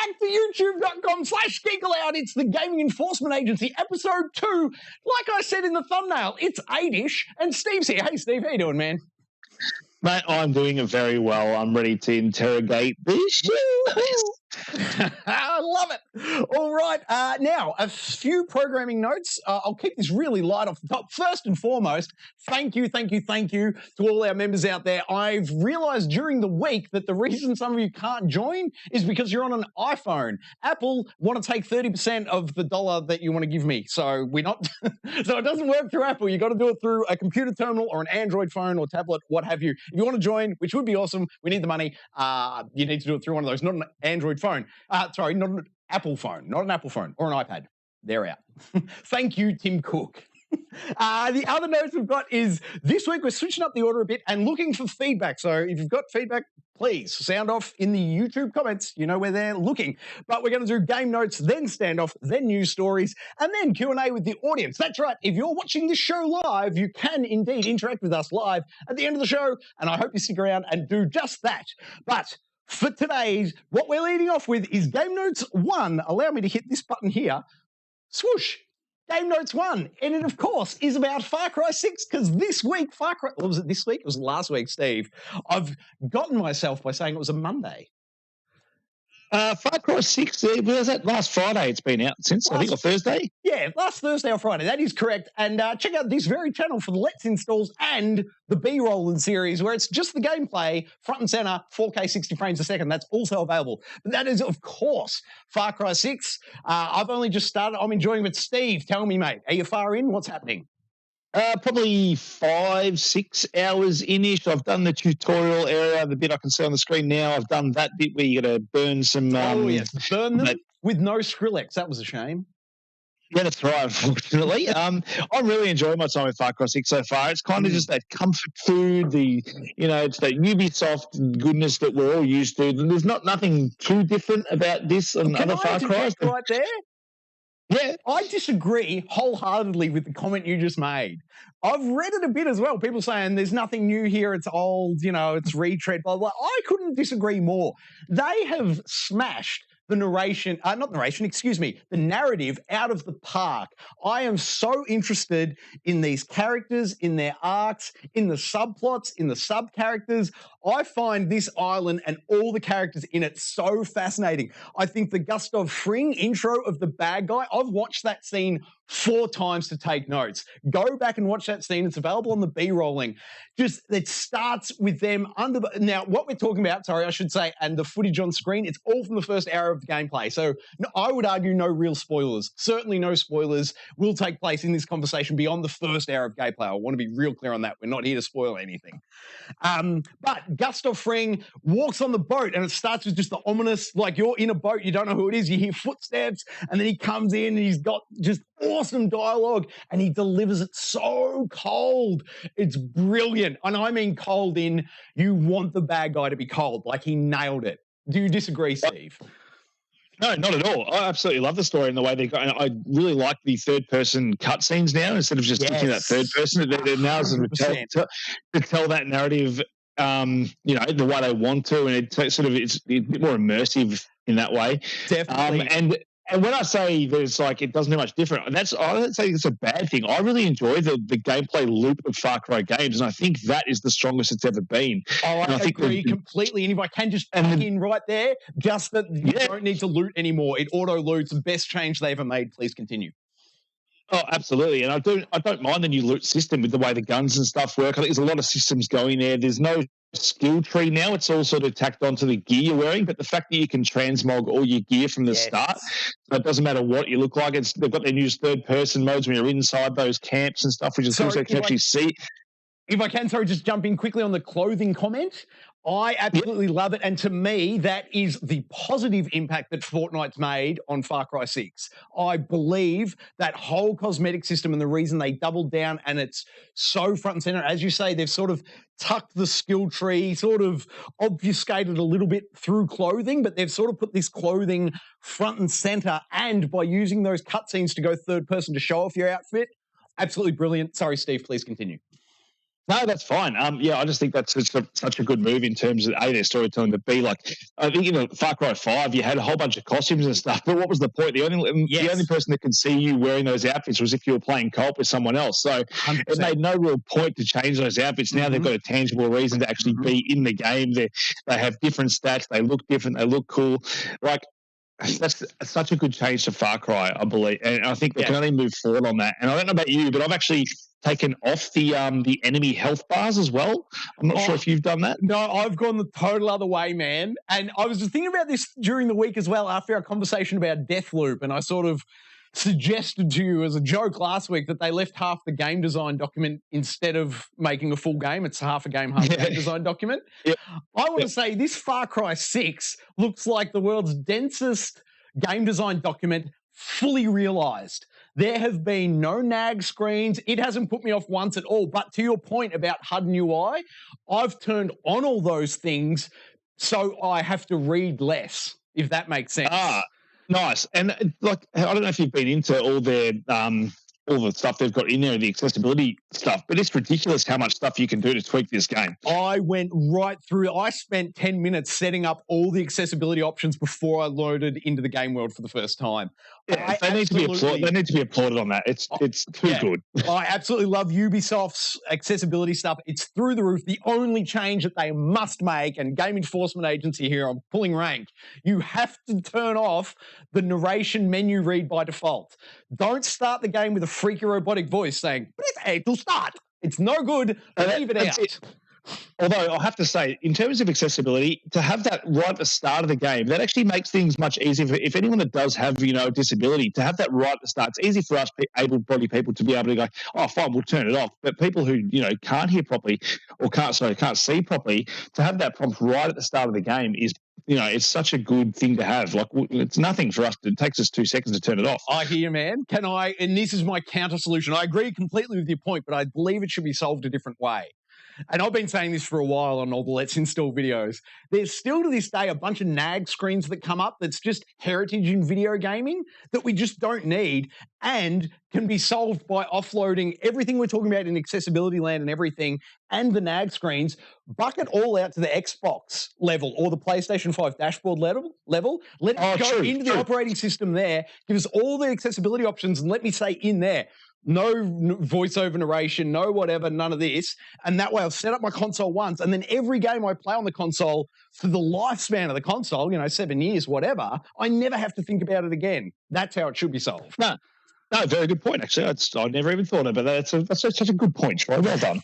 back to youtube.com/Geek Aloud. It's the Gaming Enforcement Agency, episode 2. Like I said in the thumbnail, it's 8-ish, and Steve's here. Hey, Steve, how you doing, man? Mate, I'm doing it very well. I'm ready to interrogate this. I love it. All right. Now, a few programming notes. I'll keep this really light off the top. First and foremost, thank you to all our members out there. I've realized during the week that the reason some of you can't join is because you're on an iPhone. Apple want to take 30% of the dollar that you want to give me. So we're not, so it doesn't work through Apple. You got to do it through a computer terminal or an Android phone or tablet, what have you. If you want to join, which would be awesome, we need the money. You need to do it through one of those, not an Android phone. Sorry, not an Apple phone, or an iPad. They're out. Thank you, Tim Cook. The other notes we've got is this week we're switching up the order a bit and looking for feedback. So if you've got feedback, please sound off in the YouTube comments. You know where they're looking. But we're going to do game notes, then standoff, then news stories, and then Q&A with the audience. That's right. If you're watching this show live, you can indeed interact with us live at the end of the show. And I hope you stick around and do just that. But for today's, what we're leading off with is Game Notes 1. Allow me to hit this button here. Swoosh. Game Notes 1. And it, of course, is about Far Cry 6, because this week, what was it this week? It was last week, Steve. I've gotten myself by saying it was a Monday. Far Cry 6, was that last Friday it's been out since, I think, or Thursday? Yeah, last Thursday or Friday. That is correct. And check out this very channel for the Let's Installs and the B-Roll in series, where it's just the gameplay, front and center, 4K 60 frames a second. That's also available. But that is, of course, Far Cry 6. I've only just started. I'm enjoying it. Steve, tell me, mate, are you far in? What's happening? Probably 5-6 hours in-ish. I've done the tutorial area, the bit I can see on the screen now. I've done that bit where you got to burn some... burn them with no Skrillex. That was a shame. Yeah, that's right, unfortunately. I'm really enjoying my time with Far Cry 6 so far. It's kind of just that comfort food, it's that Ubisoft goodness that we're all used to. There's nothing too different about this and other Far Cry's. Right there? Yeah. I disagree wholeheartedly with the comment you just made. I've read it a bit as well. People saying there's nothing new here. It's old, it's retread, blah, blah. I couldn't disagree more. They have smashed the narrative out of the park. I am so interested in these characters, in their arcs, in the subplots, in the sub-characters. I find this island and all the characters in it so fascinating. I think the Gustav Fring intro of the bad guy, I've watched that scene 4 times to take notes. Go back and watch that scene. It's available on the B-rolling. It starts with them now, what we're talking about, and the footage on screen, it's all from the first hour of the gameplay. So I would argue no real spoilers. Certainly no spoilers will take place in this conversation beyond the first hour of gameplay. I want to be real clear on that. We're not here to spoil anything. But Gustav Fring walks on the boat, and it starts with just the ominous, like you're in a boat, you don't know who it is, you hear footsteps, and then he comes in and he's got just awesome dialogue, and he delivers it so cold. It's brilliant. And I mean cold in you want the bad guy to be cold. Like, he nailed it. Do you disagree, Steve? No, not at all. I absolutely love the story and the way they go. And I really like the third-person cutscenes now instead of just looking at that third person. They're now to tell that narrative, the way they want to, and it's a bit more immersive in that way. Definitely. And when I say there's it doesn't do much different, I don't say it's a bad thing. I really enjoy the gameplay loop of Far Cry games, and I think that is the strongest it's ever been. Oh, I agree completely. And if I can just back in right there, just that you don't need to loot anymore. It auto-loots. Best change they ever made. Please continue. Oh, absolutely. And I don't mind the new loot system with the way the guns and stuff work. I think there's a lot of systems going there. There's no skill tree now. It's all sort of tacked onto the gear you're wearing, but the fact that you can transmog all your gear from the start, so it doesn't matter what you look like. They've got their new third-person modes when you're inside those camps and stuff, which is cool, so you can actually see. If I can, just jump in quickly on the clothing comment. I absolutely love it. And to me, that is the positive impact that Fortnite's made on Far Cry 6. I believe that whole cosmetic system and the reason they doubled down, and it's so front and center, as you say, they've sort of tucked the skill tree, sort of obfuscated a little bit through clothing, but they've sort of put this clothing front and center. And by using those cutscenes to go third person to show off your outfit, absolutely brilliant. Sorry, Steve, please continue. No, that's fine. Yeah, I just think that's such a good move in terms of their storytelling. To be like, I think Far Cry 5, you had a whole bunch of costumes and stuff, but what was the point? The only person that could see you wearing those outfits was if you were playing co-op with someone else. So 100%. it made no real point to change those outfits. Now they've got a tangible reason to actually be in the game. They have different stats. They look different. They look cool. Like, that's such a good change to Far Cry, I believe, and I think they can only move forward on that. And I don't know about you, but I've actually taken off the enemy health bars as well. I'm not sure if you've done that. No, I've gone the total other way, man. And I was just thinking about this during the week as well after our conversation about Deathloop, and I sort of suggested to you as a joke last week that they left half the game design document instead of making a full game. It's half a game, half a game design document. Yep. I want to say this Far Cry 6 looks like the world's densest game design document fully realized. There have been no nag screens. It hasn't put me off once at all. But to your point about HUD and UI, I've turned on all those things so I have to read less, if that makes sense. Nice. And like, I don't know if you've been into all the stuff they've got in there, the accessibility stuff, but it's ridiculous how much stuff you can do to tweak this game. I went right through. I spent 10 minutes setting up all the accessibility options before I loaded into the game world for the first time. Yeah, they need to be applauded on that. It's too good. I absolutely love Ubisoft's accessibility stuff. It's through the roof. The only change that they must make, and Game Enforcement Agency here, I'm pulling rank, you have to turn off the narration menu read by default. Don't start the game with a freaky robotic voice saying, "Press A to start." It's no good. Leave it out. Although I have to say, in terms of accessibility, to have that right at the start of the game, that actually makes things much easier. If anyone that does have, a disability, to have that right at the start, it's easy for us able-bodied people to be able to go, oh, fine, we'll turn it off. But people who, can't hear properly or can't see properly, to have that prompt right at the start of the game is, it's such a good thing to have. Like, it's nothing for us. It takes us 2 seconds to turn it off. I hear you, man. And this is my counter solution. I agree completely with your point, but I believe it should be solved a different way. And I've been saying this for a while on all the Let's Install videos. There's still to this day a bunch of nag screens that come up that's just heritage in video gaming that we just don't need and can be solved by offloading everything we're talking about in accessibility land and everything and the nag screens, bucket all out to the Xbox level or the PlayStation 5 dashboard level. Let it go into the operating system there, give us all the accessibility options, and let me say in there, no voiceover narration, no whatever, none of this. And that way I've set up my console once, and then every game I play on the console for the lifespan of the console, 7 years, whatever, I never have to think about it again. That's how it should be solved. No, very good point, actually. I never even thought of it. That's such a good point, Troy. Well done.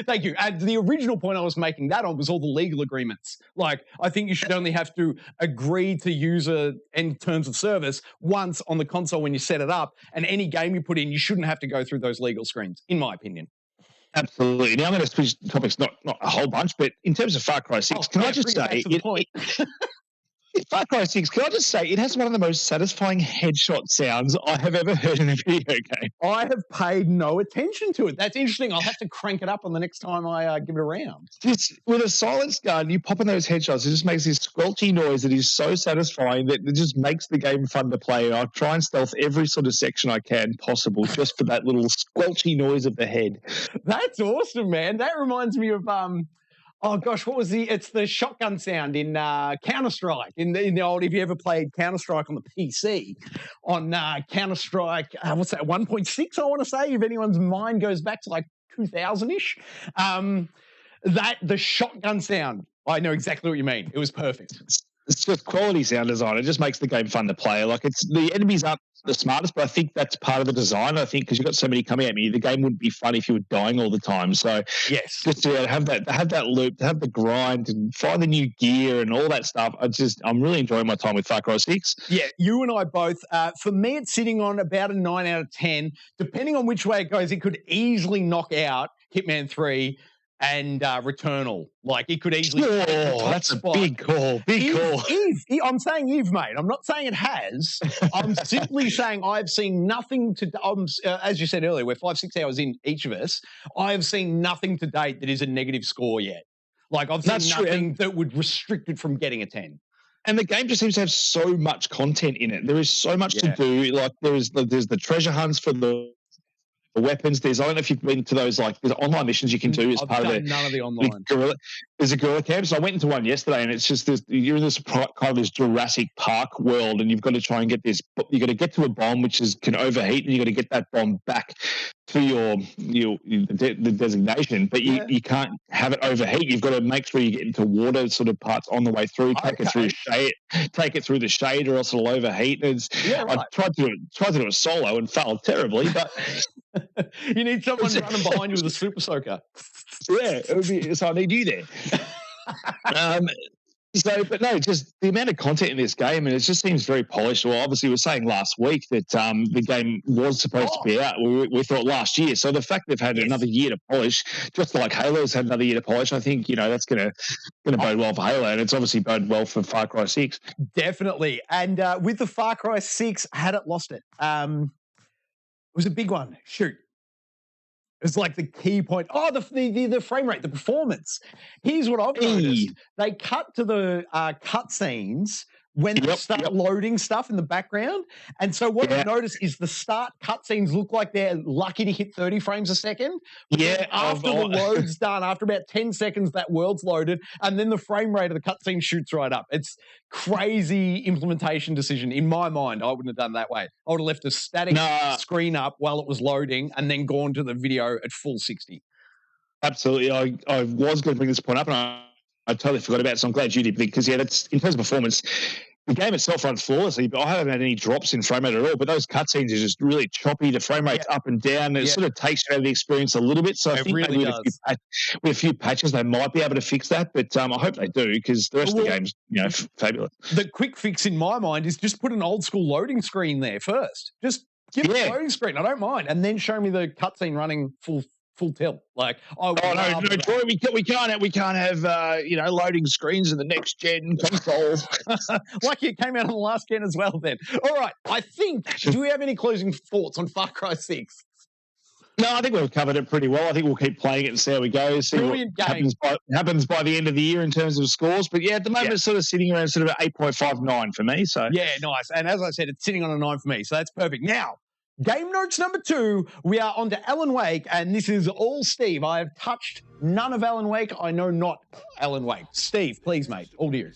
Thank you. And the original point I was making that on was all the legal agreements. Like, I think you should only have to agree to user and terms of service once on the console when you set it up, and any game you put in, you shouldn't have to go through those legal screens, in my opinion. Absolutely. Now I'm going to switch topics, not a whole bunch, but in terms of Far Cry 6, can I just say... Far Cry 6, can I just say, it has one of the most satisfying headshot sounds I have ever heard in a video game. I have paid no attention to it. That's interesting. I'll have to crank it up on the next time I give it a round. Just with a silenced gun, you pop in those headshots, it just makes this squelchy noise that is so satisfying that it just makes the game fun to play. I try and stealth every sort of section I can possible just for that little squelchy noise of the head. That's awesome, man. That reminds me of... oh gosh, it's the shotgun sound in Counter-Strike. In the old, if you ever played Counter-Strike on the PC, on Counter-Strike, what's that, 1.6, I want to say, if anyone's mind goes back to like 2000-ish. The shotgun sound, I know exactly what you mean. It was perfect. It's just quality sound design. It just makes the game fun to play. Like, the enemies aren't the smartest, but I think that's part of the design. I think because you've got so many coming at me, the game wouldn't be fun if you were dying all the time. So yes, just to have that loop, to have the grind, and find the new gear and all that stuff. I'm really enjoying my time with Far Cry 6. Yeah, you and I both. For me, it's sitting on about a 9 out of 10. Depending on which way it goes, it could easily knock out Hitman 3 and Returnal. Like, it could easily... Oh, that's a big call. I'm saying if, mate. I'm not saying it has. I'm simply saying I've seen nothing to... as you said earlier, we're 5-6 hours in, each of us. I have seen nothing to date that is a negative score yet. Like, I've seen nothing that would restrict it from getting a 10. And the game just seems to have so much content in it. There is so much to do. Like, there's the treasure hunts for the the weapons. I don't know if you've been to those there's online missions you can do as part of the none of the online. There's a gorilla camp. So I went into one yesterday, and it's just you're in this kind of this Jurassic Park world, and you've got to try and get this. You've got to get to a bomb which can overheat, and you've got to get that bomb back to the designation. But you can't have it overheat. You've got to make sure you get into water sort of parts on the way through. Take it through the shade, or else it'll overheat. I tried to do it solo and failed terribly, but you need someone running behind you with a super soaker. Yeah, so I need you there. But no, just the amount of content in this game, and it just seems very polished. Well, obviously, we were saying last week that the game was supposed to be out. We thought last year. So the fact they've had another year to polish, just like Halo's had another year to polish, I think that's going to bode well for Halo, and it's obviously bode well for Far Cry 6. Definitely, and with the Far Cry 6, had it lost it? It was a big one. Shoot. It's like the key point. Oh, the frame rate, the performance. Here's what I've noticed. They cut to the cutscenes when they start loading stuff in the background. And so what I noticed is the start cutscenes look like they're lucky to hit 30 frames a second. Yeah. After the load's done, after about 10 seconds, that world's loaded, and then the frame rate of the cutscene shoots right up. It's crazy implementation decision. In my mind, I wouldn't have done that way. I would have left a static screen up while it was loading and then gone to the video at full 60. Absolutely. I was going to bring this point up, and I totally forgot about it, so I'm glad you did, because, that's in terms of performance, the game itself runs flawlessly, but I haven't had any drops in frame rate at all. But those cutscenes are just really choppy. The frame rate's up and down. It sort of takes you out of the experience a little bit. So I think really maybe with a few patches, they might be able to fix that. But I hope they do, because the rest of the game's fabulous. The quick fix in my mind is just put an old school loading screen there first. Just give me a loading screen. I don't mind, and then show me the cutscene running full tilt. No, Troy, we can't have loading screens in the next gen consoles. Lucky it came out on the last gen as well. Then, all right. I think. Do we have any closing thoughts on Far Cry 6? No, I think we've covered it pretty well. I think we'll keep playing it and see how we go. See Brilliant what happens by the end of the year in terms of scores. But at the moment it's sort of sitting around sort of 8.59 for me. So nice. And as I said, it's sitting on a 9 for me. So that's perfect. Now, game notes number 2, we are on to Alan Wake, and this is all Steve. I have touched none of Alan Wake. I know not Alan Wake. Steve, please, mate, all to you.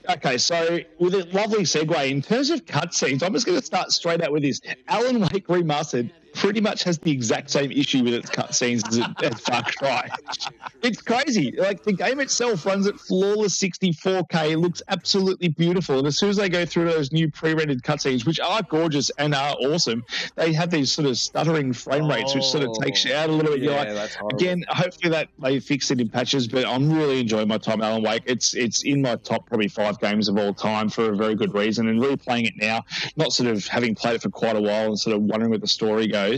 Okay, so with a lovely segue, in terms of cutscenes, I'm just going to start straight out with this. Alan Wake Remastered pretty much has the exact same issue with its cutscenes as Far Cry. It's crazy. The game itself runs at flawless 64K. It looks absolutely beautiful. And as soon as they go through those new pre-rendered cutscenes, which are gorgeous and are awesome, they have these sort of stuttering frame rates, which sort of takes you out a little bit. That's horrible. Again, hopefully that they fix it in patches, but I'm really enjoying my time at Alan Wake. It's in my top probably 5 games of all time for a very good reason, and really playing it now, not sort of having played it for quite a while and sort of wondering where the story goes.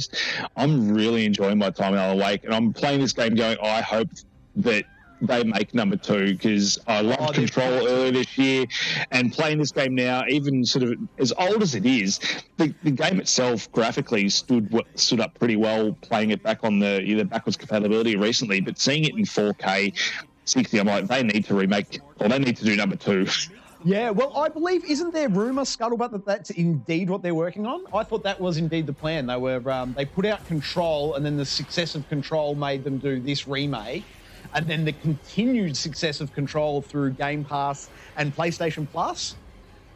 I'm really enjoying my time at Alan Wake, and I'm playing this game going, I hope that they make number 2, because I loved Control earlier this year, and playing this game now, even sort of as old as it is, the game itself graphically stood up pretty well, playing it back on the backwards compatibility recently, but seeing it in 4K 60, I'm like, they need to remake, or they need to do number 2. Yeah, well, I believe, isn't there rumour, scuttlebutt, that that's indeed what they're working on? I thought that was indeed the plan. They put out Control, and then the success of Control made them do this remake, and then the continued success of Control through Game Pass and PlayStation Plus,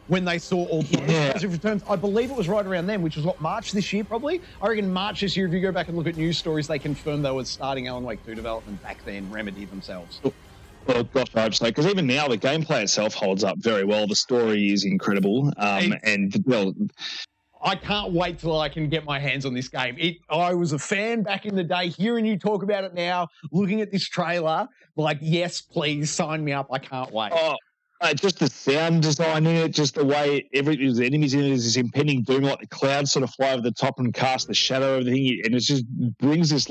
when they saw all positive returns. I believe it was right around then, which was March this year, probably. I reckon March this year, if you go back and look at news stories, they confirmed they were starting Alan Wake 2 development back then, Remedy themselves. Well, gosh, I hope so, because even now the gameplay itself holds up very well. The story is incredible, I can't wait till I can get my hands on this game. I was a fan back in the day, hearing you talk about it now, looking at this trailer, yes, please sign me up. I can't wait. Just the sound design in it, just the way the enemies in it is this impending doom, like the clouds sort of fly over the top and cast the shadow over the thing, and it just brings this,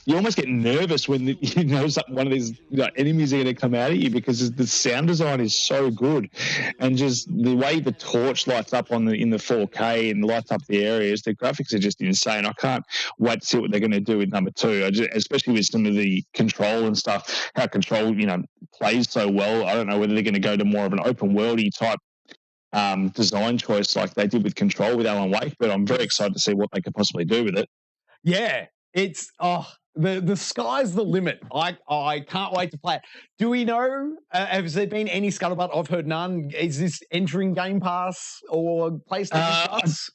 you almost get nervous when you know one of these enemies are going to come out at you, because the sound design is so good, and just the way the torch lights up in the 4K and lights up the areas, the graphics are just insane. I can't wait to see what they're going to do with number 2, especially with some of the Control and stuff, how Control plays so well. I don't know whether they're going to go to more of an open worldy type design choice like they did with Control with Alan Wake, but I'm very excited to see what they could possibly do with it. Yeah, it's the sky's the limit. I can't wait to play it. Do we know? Has there been any scuttlebutt? I've heard none. Is this entering Game Pass or PlayStation Plus?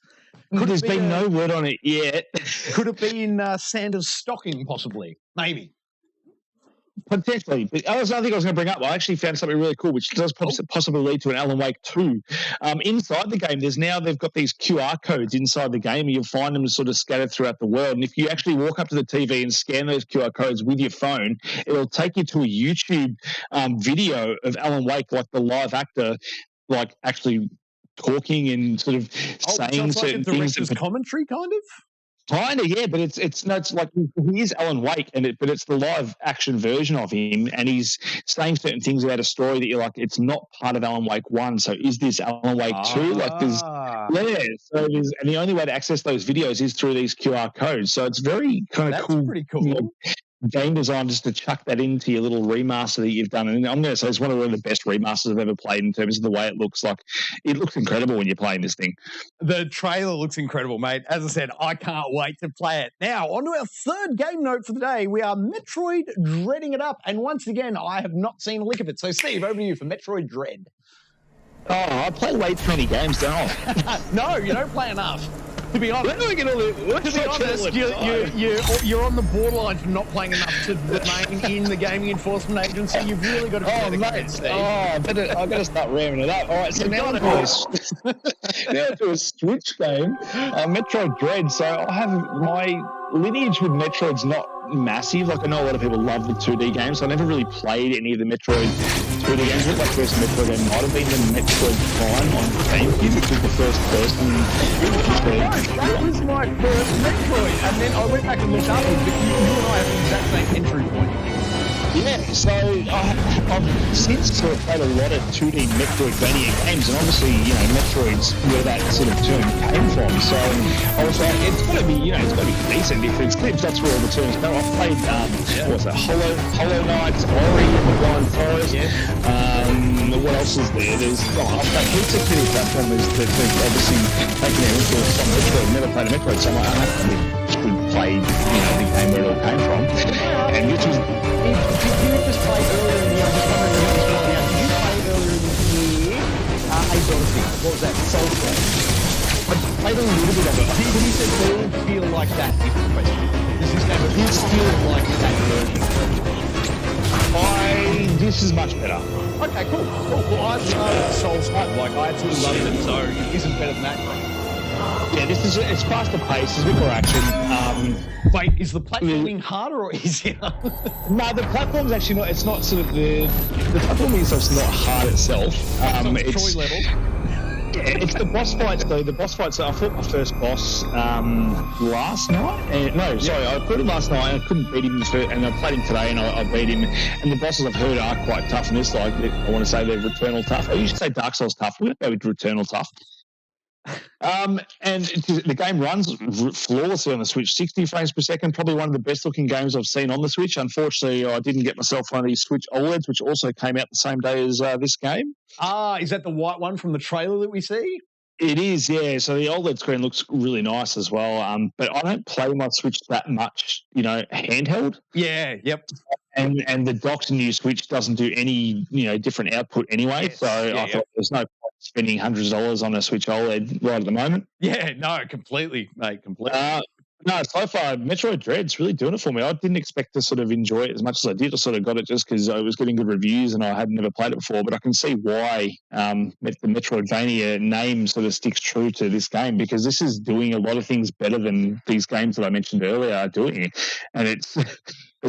There's been no word on it yet. Could it be in Sanders' stocking, possibly? Maybe. Potentially. But that was another thing I was going to bring up. I actually found something really cool, which does possibly lead to an Alan Wake 2. Inside the game, they've got these QR codes inside the game, and you'll find them sort of scattered throughout the world. And if you actually walk up to the TV and scan those QR codes with your phone, it'll take you to a YouTube video of Alan Wake, like the live actor, like actually talking and sort of saying certain things. Director's commentary, kind of? Kind of, yeah, but it's like he is Alan Wake, but it's the live action version of him, and he's saying certain things about a story that you're like, it's not part of Alan Wake 1, so is this Alan Wake 2? Like, and the only way to access those videos is through these QR codes, so it's very kind of cool. That's pretty cool. You know, game design just to chuck that into your little remaster that you've done. And I'm going to say it's one of the best remasters I've ever played in terms of the way it looks. Like, it looks incredible when you're playing this thing. The trailer looks incredible, mate. As I said, I can't wait to play it. Now, on to our third game note for the day. We are Metroid Dreading it up. And once again, I have not seen a lick of it. So, Steve, over to you for Metroid Dread. Oh, I play way too many games, don't I? No, you don't play enough. To be honest, you're on the borderline from not playing enough to remain in the Gaming Enforcement Agency. You've really got to be I've got to start ramming it up. All right, so now to a Switch game, Metroid Dread. So I have my lineage with Metroid's not massive. Like, I know a lot of people love the 2D games, so I never really played any of the Metroid 2D games. I think my first Metroid game might have been the Metroid Prime on GameCube, which was the first person. That was my first Metroid, and then I went back and looked up, but you and I have the exact same entry point. Yeah, so I've since sort of played a lot of 2D Metroidvania games, and obviously, you know, Metroid's where that sort of term came from. So I was like, it's got to be decent if that's where all the terms go. I've played, Hollow Knight, Ori, The Blind Forest. What else is there? I've got heaps of kitty platformers that obviously taken their influence from Metroid. Never played a Metroid, so I'm like, I have to play, the game where it all came from. And which was... Did you just play earlier in the year? I'm just wondering if you play earlier in the year? Ace Odyssey. What was that? Soul Flame. I played a little bit of it. When you said all feel like that, is the question. Does this game feel like that version? This is much better. Okay, cool. Well, I love Soul Flame. Like, I absolutely loved it, so it isn't better than that. Yeah, it's faster paced, it's a bit more action. Wait, is the platforming harder or easier? No, the platform's actually not. It's not sort of the platforming itself's not hard itself. It's level. Yeah, it's the boss fights though. The boss fights. I fought my first boss last night. I fought him last night and I couldn't beat him. And I played him today and I beat him. And the bosses I've heard are quite tough. And this, like, I want to say they're Returnal tough. I used to say Dark Souls tough. We're going to go with Returnal tough. And the game runs flawlessly on the Switch, 60 frames per second, probably one of the best looking games I've seen on the Switch. Unfortunately, I didn't get myself one of these Switch OLEDs, which also came out the same day as this game. Is that the white one from the trailer that we see? It is, yeah. So the OLED screen looks really nice as well. But I don't play my Switch that much, handheld. Yeah, yep. And the docked new Switch doesn't do any, different output anyway. Yes, I thought there's no point spending hundreds of dollars on a Switch OLED right at the moment. Yeah, no, completely, mate, completely. No, so far, Metroid Dread's really doing it for me. I didn't expect to sort of enjoy it as much as I did. I sort of got it just because I was getting good reviews and I had never played it before, but I can see why the Metroidvania name sort of sticks true to this game, because this is doing a lot of things better than these games that I mentioned earlier are doing. And it's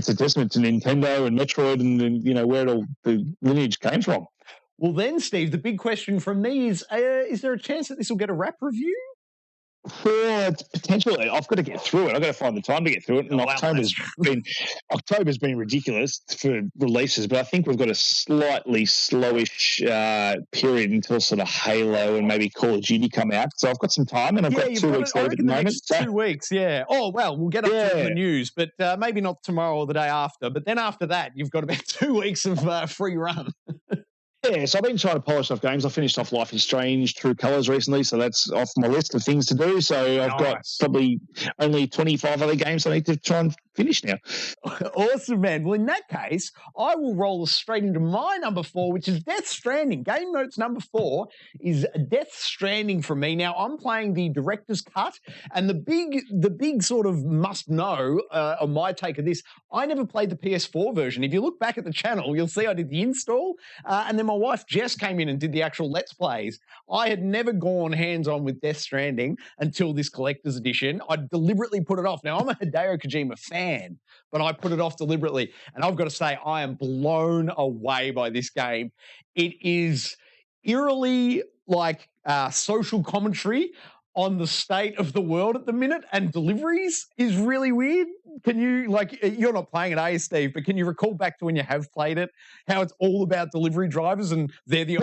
a testament to Nintendo and Metroid and where the lineage came from. Well then, Steve, the big question from me is there a chance that this will get a wrap review? Potentially. I've got to get through it. I've got to find the time to get through it. And October's been ridiculous for releases, but I think we've got a slightly slowish period until sort of Halo and maybe Call of Duty come out. So I've got some time, and I've got 2 weeks left at the moment. 2 weeks, yeah. Oh, well, we'll get up to the news, but maybe not tomorrow or the day after. But then after that, you've got about 2 weeks of free run. Yeah, so I've been trying to polish off games. I finished off Life is Strange, True Colors recently, so that's off my list of things to do. So I've got probably only 25 other games I need to try and finish now. Awesome, man. Well, in that case, I will roll straight into my number 4, which is Death Stranding. Game Notes number 4 is Death Stranding for me. Now, I'm playing the director's cut, and the big sort of must know on my take of this, I never played the PS4 version. If you look back at the channel, you'll see I did the install, and then my wife Jess came in and did the actual Let's Plays. I had never gone hands-on with Death Stranding until this collector's edition. I deliberately put it off. Now, I'm a Hideo Kojima fan, but I put it off deliberately. And I've got to say, I am blown away by this game. It is eerily like social commentary on the state of the world at the minute, and deliveries is really weird. Can you, like, you're not playing it, are you, Steve? But can you recall back to when you have played it, how it's all about delivery drivers and they're the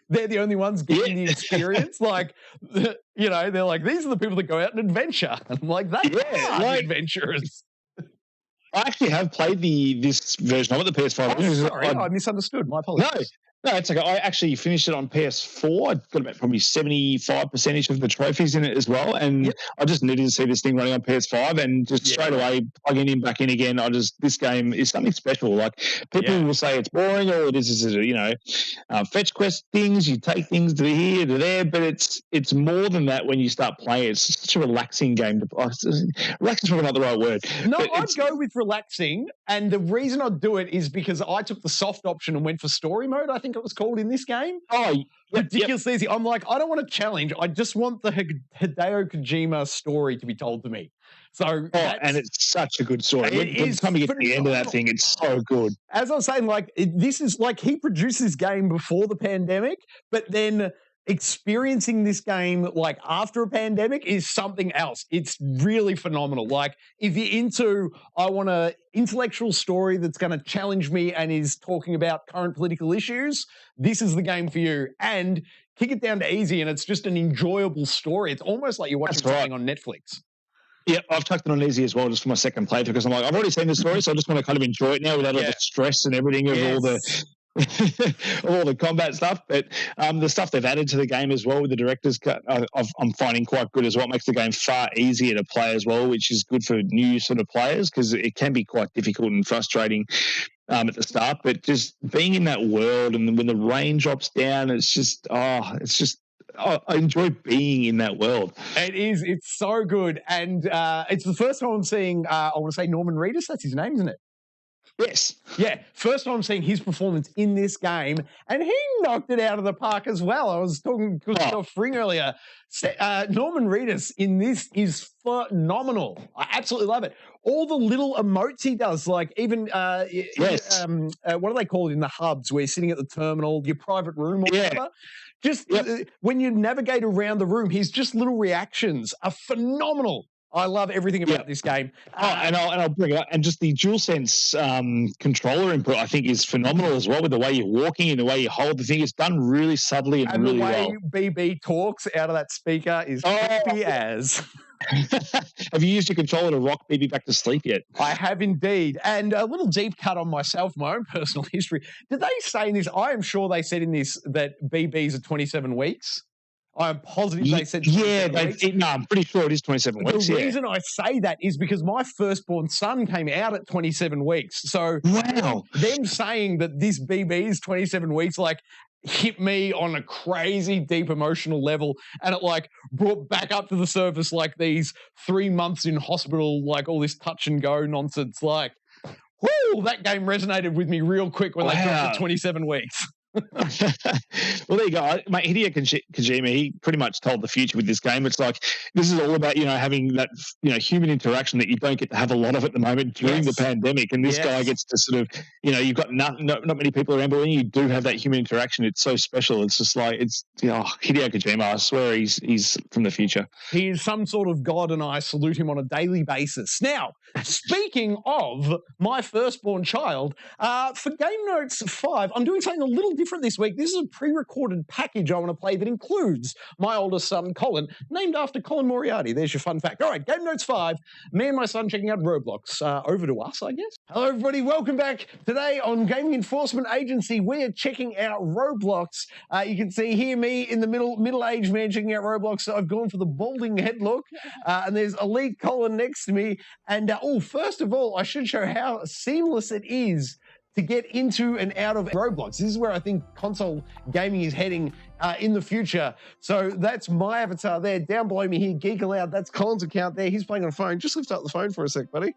they're the only ones getting the experience? Like, you know, they're like, these are the people that go out and adventure. And I'm like, they are like adventurers. I actually have played this version of it, the PS5. Oh, sorry, I misunderstood. My apologies. No, it's okay. I actually finished it on PS4. I got about probably 75% of the trophies in it as well. And I just needed to see this thing running on PS5 and just straight away plugging in back in again. This game is something special. Like, people will say it's boring, or it is, you know, fetch quest things. You take things to here, to there, but it's more than that when you start playing. It's such a relaxing game. Relaxing is probably not the right word. No, I'd go with relaxing. And the reason I'd do it is because I took the soft option and went for story mode, I think it was called, in this game. Oh, ridiculously easy. I'm like, I don't want a challenge. I just want the Hideo Kojima story to be told to me. So, and it's such a good story. By the time you get to the end of that thing, it's so good. As I was saying, like, this is like, he produced this game before the pandemic, but then experiencing this game like after a pandemic is something else. It's really phenomenal. Like, if you're into, I want a intellectual story that's going to challenge me and is talking about current political issues, this is the game for you. And kick it down to easy, and it's just an enjoyable story. It's almost like you're watching something on Netflix. Yeah, I've tucked it on easy as well, just for my second playthrough, because I'm like, I've already seen the story, so I just want to kind of enjoy it now without all the stress and everything of all the all the combat stuff. But the stuff they've added to the game as well with the director's cut, I'm finding quite good as well. It makes the game far easier to play as well, which is good for new sort of players, because it can be quite difficult and frustrating at the start. But just being in that world, and when the rain drops down, I enjoy being in that world. It is. It's so good. And it's the first time I'm seeing, I want to say Norman Reedus, that's his name, isn't it? Yes. Yeah, first time I'm seeing his performance in this game, and he knocked it out of the park as well. I was talking to Fring earlier. Norman Reedus in this is phenomenal. I absolutely love it. All the little emotes he does, like even what do they call it in the hubs where you're sitting at the terminal, your private room or whatever? Just when you navigate around the room, his just little reactions are phenomenal. I love everything about this game. And I'll bring it up. And just the DualSense controller input, I think, is phenomenal as well, with the way you're walking and the way you hold the thing. It's done really subtly and really well. And the way BB talks out of that speaker is creepy as. Have you used your controller to rock BB back to sleep yet? I have indeed. And a little deep cut on myself, my own personal history. Did they say in this? I am sure they said in this that BBs are 27 weeks. I'm positive they said 27 weeks. No, I'm pretty sure it is 27 weeks. The reason I say that is because my firstborn son came out at 27 weeks. So them saying that this BB is 27 weeks, like, hit me on a crazy deep emotional level, and it like brought back up to the surface like these 3 months in hospital, like all this touch and go nonsense. Like, whoo, that game resonated with me real quick when they dropped to 27 weeks. Well, there you go. Mate, Hideo Kojima, he pretty much told the future with this game. It's like, this is all about, having that, human interaction that you don't get to have a lot of at the moment during the pandemic. And this guy gets to sort of, you've got not many people around, but when you do have that human interaction, it's so special. It's just like, Hideo Kojima, I swear he's from the future. He is some sort of god, and I salute him on a daily basis. Now, speaking of my firstborn child, for Game Notes 5, I'm doing something a little different different this week. This is a pre-recorded package I want to play that includes my oldest son, Colin, named after Colin Moriarty. There's your fun fact. All right, Game Notes 5. Me and my son checking out Roblox. Over to us, I guess. Hello, everybody. Welcome back. Today on Gaming Enforcement Agency, we're checking out Roblox. You can see here me in the middle-aged man checking out Roblox. So I've gone for the balding head look. And there's Elite Colin next to me. And first of all, I should show how seamless it is to get into and out of Roblox. This is where I think console gaming is heading in the future. So that's my avatar there. Down below me here, Geek Aloud, that's Colin's account there. He's playing on a phone. Just lift up the phone for a sec, buddy.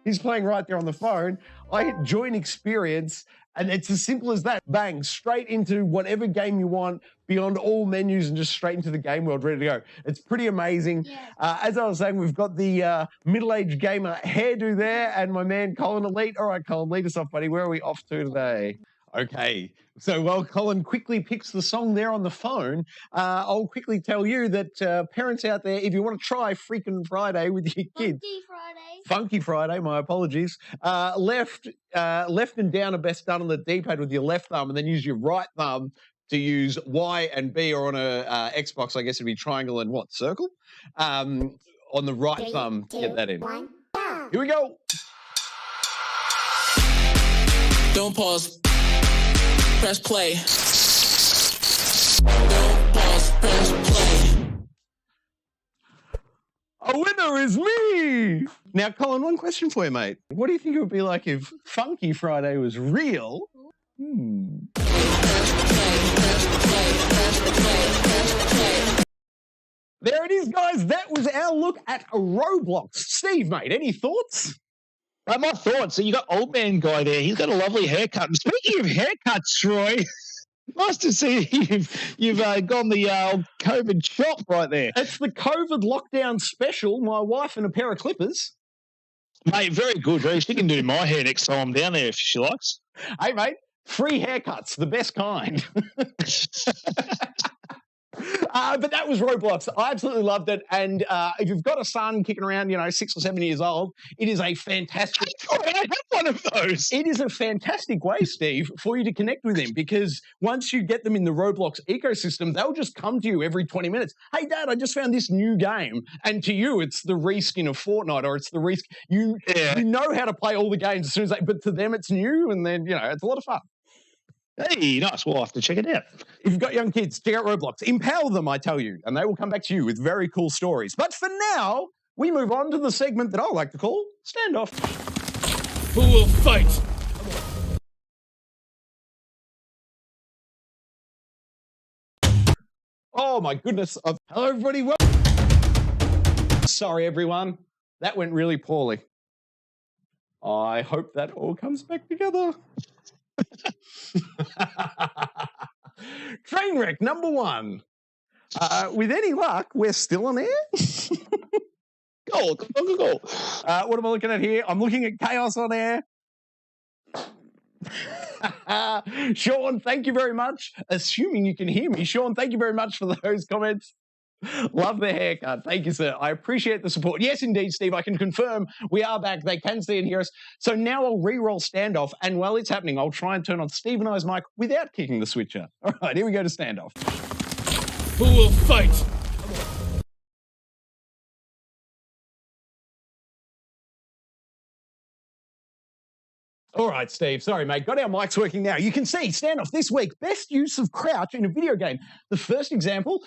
He's playing right there on the phone. I hit join experience, and it's as simple as that. Bang, straight into whatever game you want, beyond all menus, and just straight into the game world, ready to go. It's pretty amazing. Yeah. As I was saying, we've got the middle-aged gamer hairdo there, and my man Colin Elite. All right, Colin, lead us off, buddy. Where are we off to today? Okay, so while Colin quickly picks the song there on the phone, I'll quickly tell you that parents out there, if you want to try Freaking Friday with your kids. Funky Friday, my apologies. Left and down are best done on the D-pad with your left thumb, and then use your right thumb to use Y and B, or on a Xbox, I guess it'd be triangle and what, circle? On the right thumb to get that in. Here we go. Don't pause. Press play. Don't pause. Press play. A winner is me! Now, Colin, one question for you, mate. What do you think it would be like if Funky Friday was real? There it is, guys. That was our look at Roblox. Steve, mate, any thoughts? My thoughts. So you got old man guy there. He's got a lovely haircut. And speaking of haircuts, Troy, nice to see you've gone the COVID chop right there. It's the COVID lockdown special. My wife and a pair of clippers. Mate, very good. She can do my hair next time I'm down there if she likes. Hey, mate, free haircuts, the best kind. But that was Roblox. I absolutely loved it. And if you've got a son kicking around, 6 or 7 years old, it is a fantastic... I have one of those. It is a fantastic way, Steve, for you to connect with him, because once you get them in the Roblox ecosystem, they'll just come to you every 20 minutes. Hey, Dad, I just found this new game. And to you, it's the reskin of Fortnite, or it's the reskin... You know how to play all the games as soon as they... But to them, it's new, and then, it's a lot of fun. Hey, nice. We'll have to check it out. If you've got young kids, check out Roblox. Empower them, I tell you, and they will come back to you with very cool stories. But for now, we move on to the segment that I like to call Standoff. Who will fight? Oh, my goodness. Hello, everybody. Sorry, everyone. That went really poorly. I hope that all comes back together. Trainwreck number 1. With any luck, we're still on air. Go. What am I looking at here? I'm looking at Chaos on air. Sean, thank you very much. Assuming you can hear me. Sean, thank you very much for those comments. Love the haircut. Thank you, sir. I appreciate the support. Yes, indeed, Steve. I can confirm we are back. They can see and hear us. So now I'll re-roll Standoff, and while it's happening, I'll try and turn on Steve and I's mic without kicking the switcher. All right, here we go to Standoff. Who will fight? All right, Steve. Sorry, mate. Got our mics working now. You can see, Standoff this week, best use of crouch in a video game. The first example,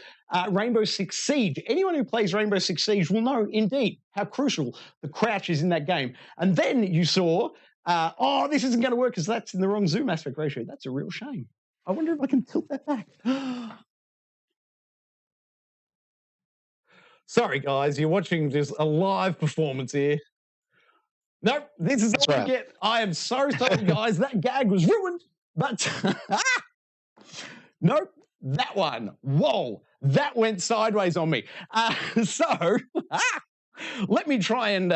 Rainbow Six Siege. Anyone who plays Rainbow Six Siege will know, indeed, how crucial the crouch is in that game. And then you saw, this isn't going to work because that's in the wrong zoom aspect ratio. That's a real shame. I wonder if I can tilt that back. Sorry, guys. You're watching just a live performance here. Nope, this is all we get. I am so sorry, guys. That gag was ruined. But, nope, that one. Whoa, that went sideways on me. Let me try and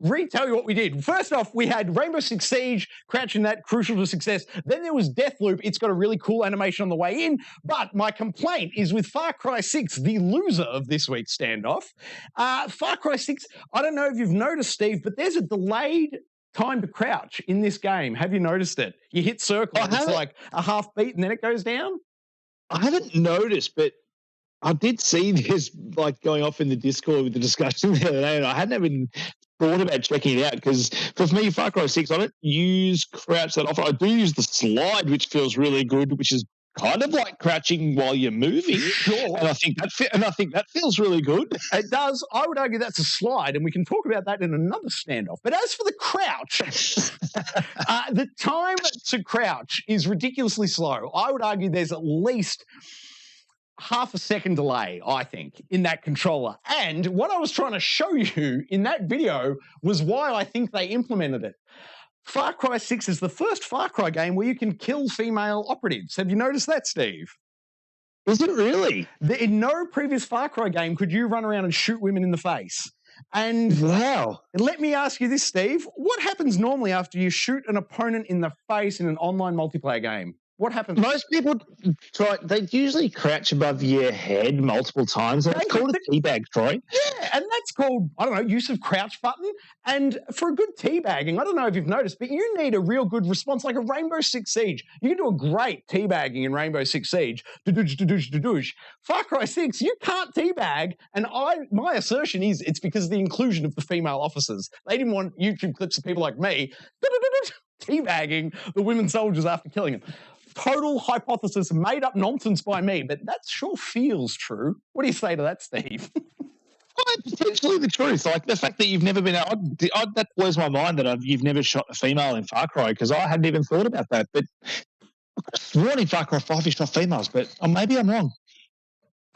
retell you what we did. First off, we had Rainbow Six Siege, crouching that, crucial to success. Then there was Deathloop. It's got a really cool animation on the way in. But my complaint is with Far Cry 6, the loser of this week's Standoff. Far Cry 6, I don't know if you've noticed, Steve, but there's a delayed time to crouch in this game. Have you noticed it? You hit circle, it's like a half beat, and then it goes down. I haven't noticed, but I did see this like going off in the Discord with the discussion the other day, and I hadn't even thought about checking it out because for me, Far Cry 6, I don't use crouch that often. I do use the slide, which feels really good, which is kind of like crouching while you're moving. Sure. And I think that feels really good. It does. I would argue that's a slide, and we can talk about that in another standoff. But as for the crouch, the time to crouch is ridiculously slow. I would argue there's at least half a second delay, I think, in that controller. And what I was trying to show you in that video was why I think they implemented it. Far Cry 6 is the first Far Cry game where you can kill female operatives. Have you noticed that, Steve? Is it really? In no previous Far Cry game could you run around and shoot women in the face. And wow. Let me ask you this, Steve. What happens normally after you shoot an opponent in the face in an online multiplayer game? What happens? Most people they usually crouch above your head multiple times. That's called a teabag, Troy. Yeah, and that's called, I don't know, use of crouch button. And for a good teabagging, I don't know if you've noticed, but you need a real good response, like a Rainbow Six Siege. You can do a great teabagging in Rainbow Six Siege. Far Cry 6, you can't teabag. And my assertion is it's because of the inclusion of the female officers. They didn't want YouTube clips of people like me teabagging the women soldiers after killing them. Total hypothesis, made up nonsense by me, but that sure feels true. What do you say to that, Steve? Well, potentially the truth. Like the fact that you've never been that blows my mind that you've never shot a female in Far Cry because I hadn't even thought about that. But I could have sworn in Far Cry 5 you shot females, but maybe I'm wrong.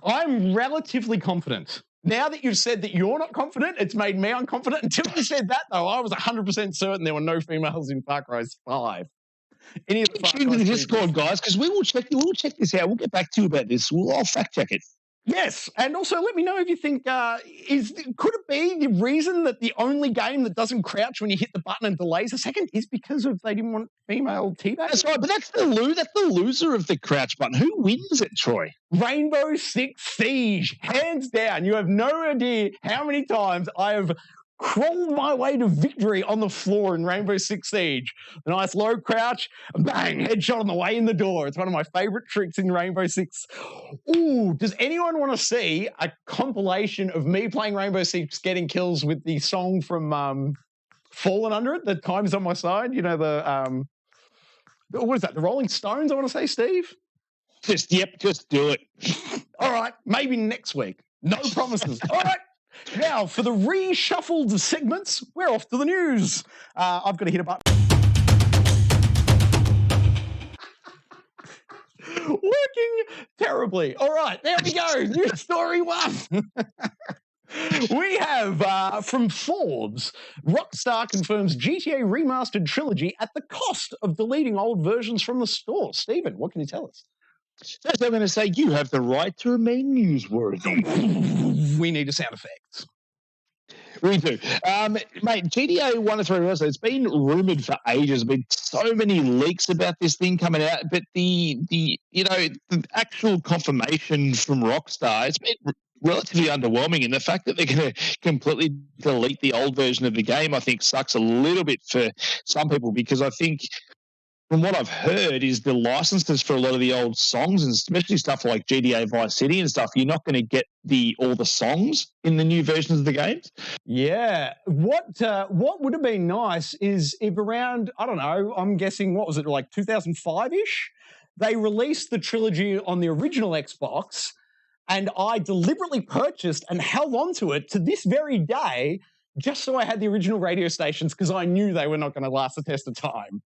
I'm relatively confident. Now that you've said that you're not confident, it's made me unconfident. Until you said that, though, I was 100% certain there were no females in Far Cry 5. Any of the tune to the Discord, guys, because we will check this out. We'll get back to you about this. I'll fact check it. Yes, and also let me know if you think could it be the reason that the only game that doesn't crouch when you hit the button and delays a second is because of they didn't want female teabagging? That's right, but that's the loser of the crouch button. Who wins it, Troy? Rainbow Six Siege, hands down. You have no idea how many times I have crawled my way to victory on the floor in Rainbow Six Siege. A nice low crouch, bang, headshot on the way in the door. It's one of my favorite tricks in Rainbow Six. Ooh, does anyone want to see a compilation of me playing Rainbow Six getting kills with the song from Fallen Under It, the Time's on My Side? You know, what is that, the Rolling Stones, I want to say, Steve? Just do it. All right, maybe next week. No promises. All right. Now, for the reshuffled segments, we're off to the news. I've got to hit a button. Working terribly. All right, there we go. News story one. We have, from Forbes, Rockstar confirms GTA Remastered Trilogy at the cost of deleting old versions from the store. Stephen, what can you tell us? First, I'm going to say you have the right to remain newsworthy. We need a sound effect. We do. Mate, GTA 1 and 3 Remastered, it's been rumoured for ages. There's been so many leaks about this thing coming out, but the actual confirmation from Rockstar, it's been relatively underwhelming. And the fact that they're going to completely delete the old version of the game, I think, sucks a little bit for some people because I think from what I've heard is the licenses for a lot of the old songs and especially stuff like GTA Vice City and stuff, you're not going to get all the songs in the new versions of the games. Yeah. What would have been nice is if around, I don't know, I'm guessing, what was it, like 2005-ish? They released the trilogy on the original Xbox and I deliberately purchased and held on to it to this very day just so I had the original radio stations because I knew they were not going to last the test of time.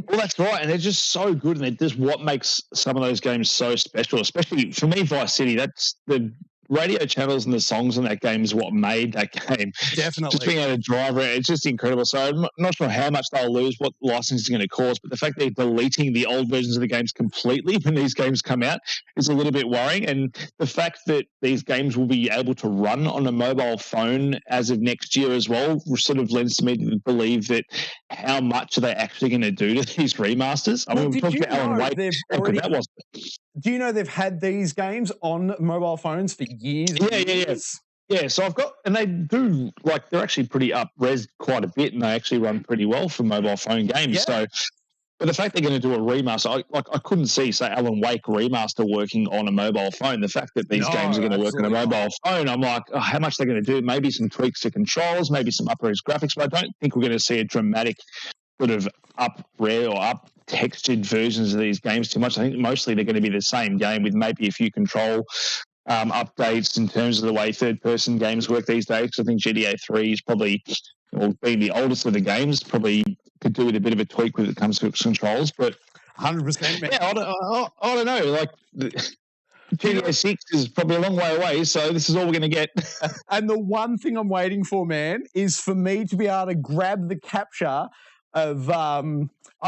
Well, that's right, and they're just so good, and they're just what makes some of those games so special, especially for me, Vice City. That's the radio channels and the songs in that game is what made that game. Definitely. Just being able to drive around, it's just incredible. So I'm not sure how much they'll lose, what licensing is going to cause, but the fact they're deleting the old versions of the games completely when these games come out is a little bit worrying. And the fact that these games will be able to run on a mobile phone as of next year as well sort of lends to me to believe that how much are they actually going to do to these remasters? I mean, we talked about Alan Wake, how good that was. Do you know they've had these games on mobile phones for years? Yeah. Yeah, so I've got, and they do, like, they're actually pretty up-res quite a bit, and they actually run pretty well for mobile phone games. Yeah. So, but the fact they're going to do a remaster, I couldn't see, say, Alan Wake remaster working on a mobile phone. The fact that these games are going to work on a mobile phone, I'm like, how much they're going to do? Maybe some tweaks to controls, maybe some up-res graphics, but I don't think we're going to see a dramatic sort of up-res or up-textured versions of these games too much. I think mostly they're going to be the same game with maybe a few control updates in terms of the way third-person games work these days. I think GTA 3 is probably, well, being the oldest of the games, probably could do with a bit of a tweak when it comes to controls. But 100%, man. Yeah, I don't know. Like, GTA 6 is probably a long way away, so this is all we're going to get. And the one thing I'm waiting for, man, is for me to be able to grab the capture of, I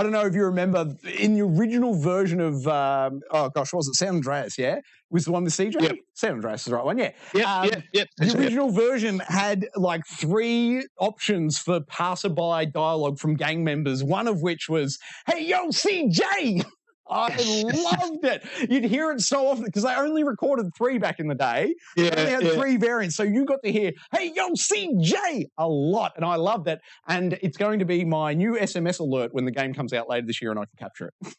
don't know if you remember, in the original version of, what was it, San Andreas, yeah? Was the one with CJ? Yep. San Andreas is the right one, yeah. Yep. The original version had like 3 options for passerby dialogue from gang members, one of which was, "Hey, yo, CJ!" I loved it. You'd hear it so often because they only recorded 3 back in the day. They only had 3 variants. So you got to hear, "Hey, yo, CJ," a lot. And I loved it. And it's going to be my new SMS alert when the game comes out later this year and I can capture it.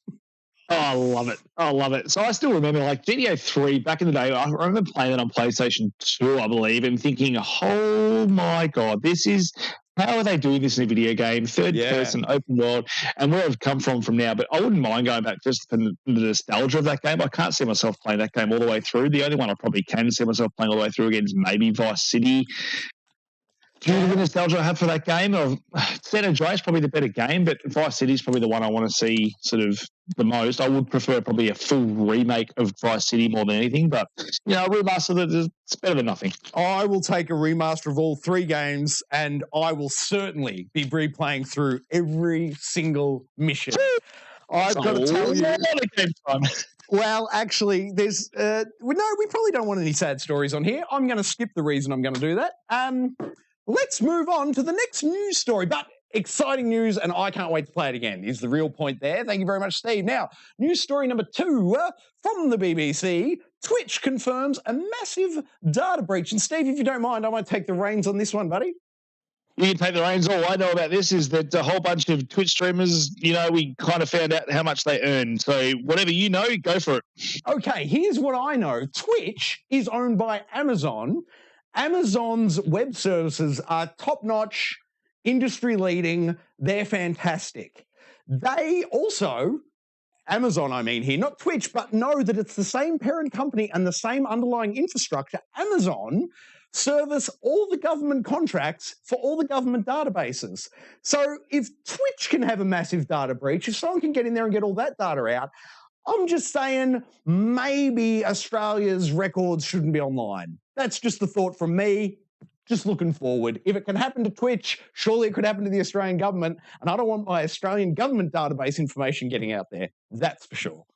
Oh, I love it. I love it. So I still remember, like, GTA 3 back in the day, I remember playing it on PlayStation 2, I believe, and thinking, oh my God, how are they doing this in a video game? Third person, open world, and where I've come from now. But I wouldn't mind going back just for the nostalgia of that game. I can't see myself playing that game all the way through. The only one I probably can see myself playing all the way through again is maybe Vice City. Due to the nostalgia I have for that game, San Andreas is probably the better game, but Vice City is probably the one I want to see sort of the most. I would prefer probably a full remake of Vice City more than anything, but, a remaster, it's better than nothing. I will take a remaster of all 3 games, and I will certainly be replaying through every single mission. I've got to tell you. Well, actually, there's no, we probably don't want any sad stories on here. I'm going to skip the reason I'm going to do that. Let's move on to the next news story. But exciting news, and I can't wait to play it again, is the real point there. Thank you very much, Steve. Now, news story number 2 from the BBC. Twitch confirms a massive data breach. And Steve, if you don't mind, I might take the reins on this one, buddy. You can take the reins. All I know about this is that a whole bunch of Twitch streamers, we kind of found out how much they earn. So whatever you know, go for it. Okay, here's what I know. Twitch is owned by Amazon. Amazon's web services are top-notch, industry-leading. They're fantastic. They also, Amazon I mean here, not Twitch, but know that it's the same parent company and the same underlying infrastructure. Amazon service all the government contracts for all the government databases. So if Twitch can have a massive data breach, if someone can get in there and get all that data out, I'm just saying maybe Australia's records shouldn't be online. That's just the thought from me, just looking forward. If it can happen to Twitch, surely it could happen to the Australian government, and I don't want my Australian government database information getting out there. That's for sure.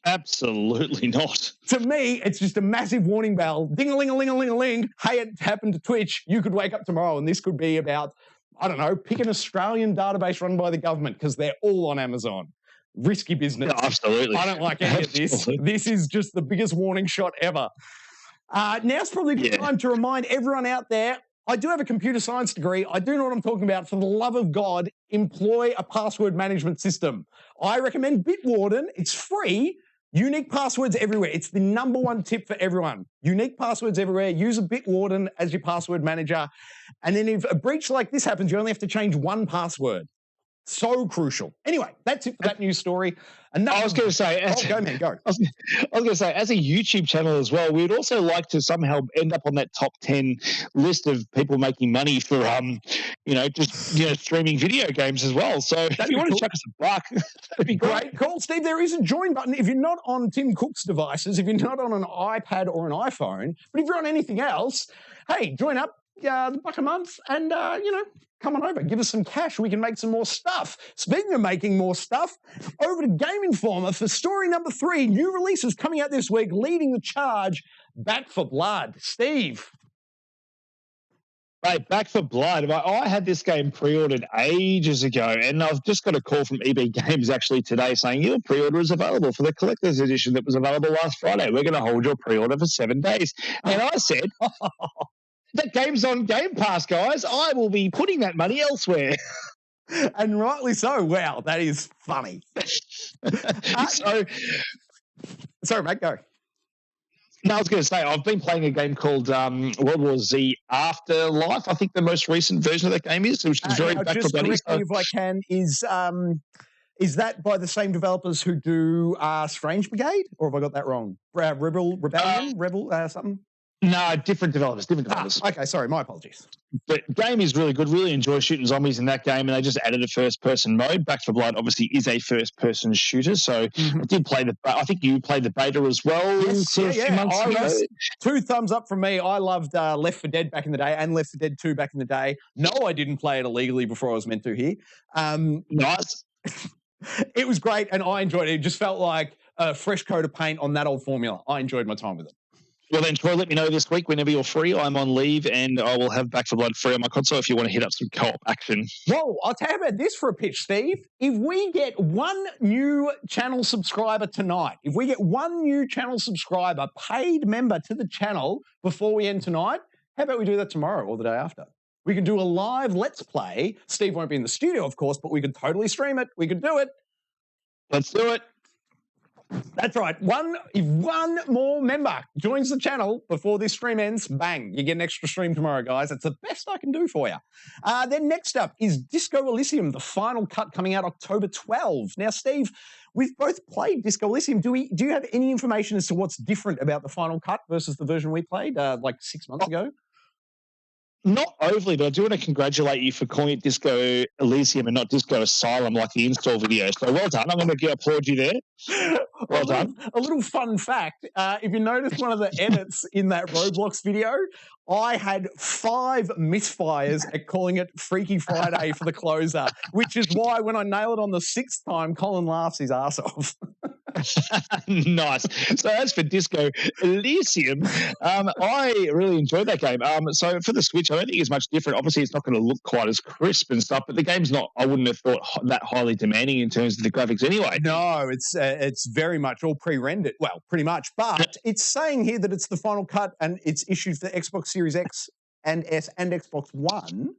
Absolutely not. To me, it's just a massive warning bell. Ding-a-ling-a-ling-a-ling-a-ling. Hey, it happened to Twitch. You could wake up tomorrow and this could be about, I don't know, pick an Australian database run by the government because they're all on Amazon. Risky business. Yeah, absolutely. I don't like any of this. This is just the biggest warning shot ever. Now's probably the time to remind everyone out there, I do have a computer science degree. I do know what I'm talking about. For the love of God, employ a password management system. I recommend Bitwarden. It's free. Unique passwords everywhere. It's the #1 tip for everyone. Unique passwords everywhere. Use a Bitwarden as your password manager. And then if a breach like this happens, you only have to change 1 password. So crucial. Anyway, that's it for that news story. I was going to say, go, man, go. I was going to say, as a YouTube channel as well, we'd also like to somehow end up on that top 10 list of people making money for, streaming video games as well. So if you want to chuck us a buck, that'd be great. Cool, Steve. There is a join button if you're not on Tim Cook's devices, if you're not on an iPad or an iPhone, but if you're on anything else, hey, join up. The buck a month and, come on over. Give us some cash. We can make some more stuff. Speaking of making more stuff, over to Game Informer for story number 3. New releases coming out this week, leading the charge. Back for Blood. Steve. Mate, Back for Blood. I had this game pre-ordered ages ago, and I've just got a call from EB Games actually today saying your pre-order is available for the collector's edition that was available last Friday. We're going to hold your pre-order for 7 days. And I said, that game's on Game Pass, guys. I will be putting that money elsewhere. And rightly so. Wow, that is funny. Sorry, mate, go. No, I was going to say, I've been playing a game called World War Z Afterlife. I think the most recent version of that game is, which is very back to bloody. Just correct me if I can, is that by the same developers who do Strange Brigade? Or have I got that wrong? Rebel, something? No, different developers. Okay, sorry, my apologies. But the game is really good. Really enjoy shooting zombies in that game, and they just added a first-person mode. Back 4 Blood obviously is a first-person shooter, so I did play I think you played the beta as well. Yes, a few months ago. 2 thumbs up from me. I loved Left 4 Dead back in the day, and Left 4 Dead 2 back in the day. No, I didn't play it illegally before I was meant to here. Nice. It was great, and I enjoyed it. It just felt like a fresh coat of paint on that old formula. I enjoyed my time with it. Well, then, Troy, let me know this week whenever you're free. I'm on leave, and I will have Back 4 Blood free on my console if you want to hit up some co-op action. Well, I'll tell you about this for a pitch, Steve. If we get one new channel subscriber tonight, paid member to the channel before we end tonight, how about we do that tomorrow or the day after? We can do a live Let's Play. Steve won't be in the studio, of course, but we could totally stream it. We could do it. Let's do it. That's right. If one more member joins the channel before this stream ends, bang, you get an extra stream tomorrow, guys. That's the best I can do for you. Then next up is Disco Elysium, the final cut coming out October 12. Now, Steve, we've both played Disco Elysium. Do you have any information as to what's different about the final cut versus the version we played like 6 months ago? Not overly, but I do want to congratulate you for calling it Disco Elysium and not Disco Asylum like the install video. So well done. I'm going to applaud you there. Well done. A little fun fact. If you notice one of the edits in that Roblox video, I had 5 misfires at calling it Freaky Friday for the closer, which is why when I nail it on the 6th time, Colin laughs his ass off. Nice. So as for Disco Elysium, I really enjoyed that game. So for the Switch, I don't think it's much different. Obviously, it's not going to look quite as crisp and stuff, but the game's not, I wouldn't have thought, that highly demanding in terms of the graphics anyway. No, it's very much all pre-rendered. Well, pretty much. But it's saying here that it's the final cut and it's issued for Xbox Series X and S and Xbox One.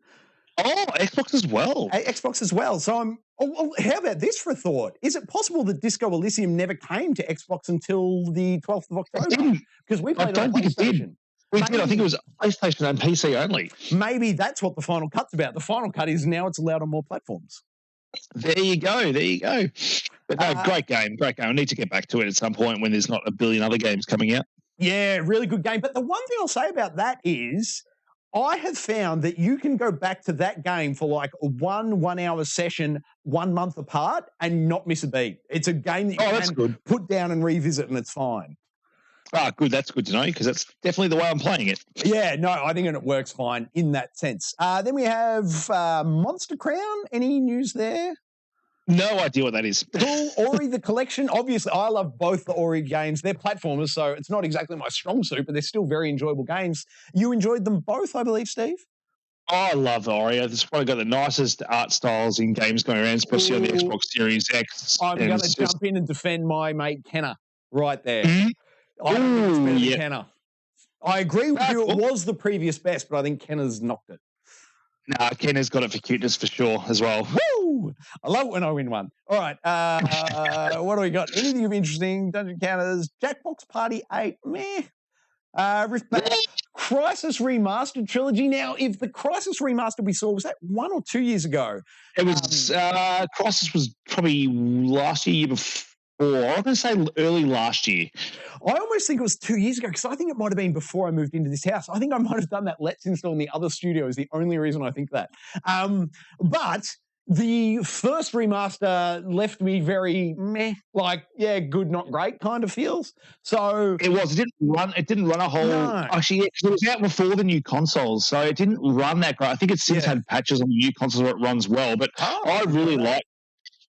Oh, Xbox as well. Xbox as well. So how about this for a thought? Is it possible that Disco Elysium never came to Xbox until the 12th of October? Because we played it on PlayStation. It did. We did. I think it was PlayStation and PC only. Maybe that's what the final cut's about. The final cut is now it's allowed on more platforms. There you go. But no, great game. I need to get back to it at some point when there's not a billion other games coming out. Yeah, really good game. But the one thing I'll say about that is I have found that you can go back to that game for like a 1 hour session 1 month apart and not miss a beat. It's a game that you can put down and revisit and it's fine. Ah, good. That's good to know because that's definitely the way I'm playing it. Yeah, no, I think it works fine in that sense. Then we have Monster Crown. Any news there? No idea what that is. Cool. Ori the Collection. Obviously, I love both the Ori games. They're platformers, so it's not exactly my strong suit, but they're still very enjoyable games. You enjoyed them both, I believe, Steve? I love Ori. It's probably got the nicest art styles in games going around, especially on the Xbox Series X. I'm going to jump in and defend my mate Kenner right there. Mm-hmm. I think it's better than Kenner. I agree with you. It was the previous best, but I think Kenner's knocked it. No, Kenner's got it for cuteness for sure as well. Woo! I love it when I win one. All right. What do we got? Anything of interesting? Dungeon Counters. Jackbox Party 8. Meh. Rift Battle. Crysis Remastered Trilogy. Now, if the Crysis Remastered we saw, was that 1 or 2 years ago? It was, Crysis was probably last year before. I'm going to say early last year. I almost think it was 2 years ago because I think it might have been before I moved into this house. I think I might have done that Let's Install in the other studio is the only reason I think that. But the first remaster left me very meh, like, yeah, good, not great kind of feels. So it was. It didn't run a whole. No. Actually, it was out before the new consoles, so it didn't run that great. I think it's since had patches on the new consoles where it runs well. But I really like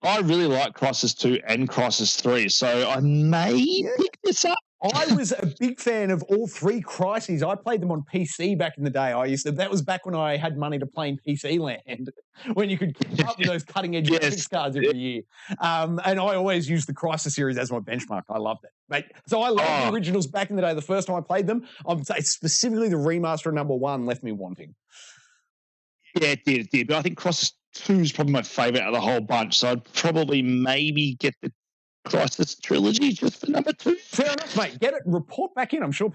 Crysis 2 and Crysis 3, so I may pick this up. I was a big fan of all three Crysis. I played them on PC back in the day. That was back when I had money to play in PC Land, when you could keep up with those cutting edge graphics cards every year. And I always used the Crysis series as my benchmark. I loved it. Mate. So I loved the originals back in the day. The first time I played them, I'd say specifically the remaster number 1 left me wanting. Yeah, it did. But I think Crysis 2 is probably my favourite out of the whole bunch. So I'd probably maybe get the Crysis Trilogy just for number 2. Fair enough, mate. Get it. Report back in. I'm sure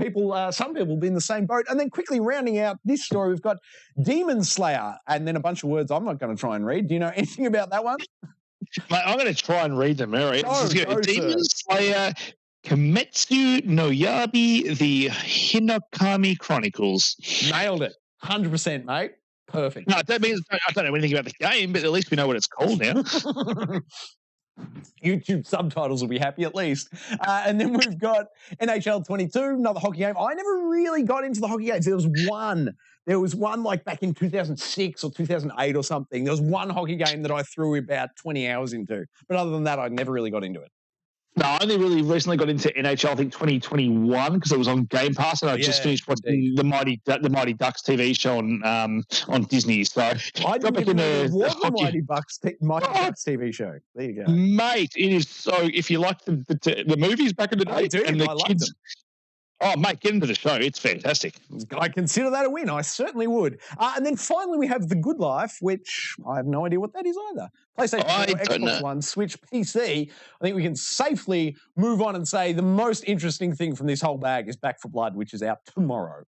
some people will be in the same boat. And then quickly rounding out this story, we've got Demon Slayer, and then a bunch of words I'm not going to try and read. Do you know anything about that one? Mate, I'm going to try and read them. All right. Demon Slayer, Kimetsu no Yabi, the Hinokami Chronicles. Nailed it. 100%, mate. Perfect. No, that means I don't know anything about the game, but at least we know what it's called now. YouTube subtitles will be happy at least. And then we've got NHL 22, another hockey game. I never really got into the hockey games. There was one like back in 2006 or 2008 or something. There was one hockey game that I threw about 20 hours into. But other than that, I never really got into it. No, I only really recently got into NHL, I think 2021, because it was on Game Pass, and I just finished watching the Mighty Ducks TV show on Disney. So I didn't even know it was the Mighty Ducks TV show. There you go, mate. It is so. If you like the movies back in the day, and the kids. Oh, mate, get into the show. It's fantastic. I consider that a win. I certainly would. And then finally we have The Good Life, which I have no idea what that is either. PlayStation 4, Xbox One, Switch, PC. I think we can safely move on and say the most interesting thing from this whole bag is Back 4 Blood, which is out tomorrow.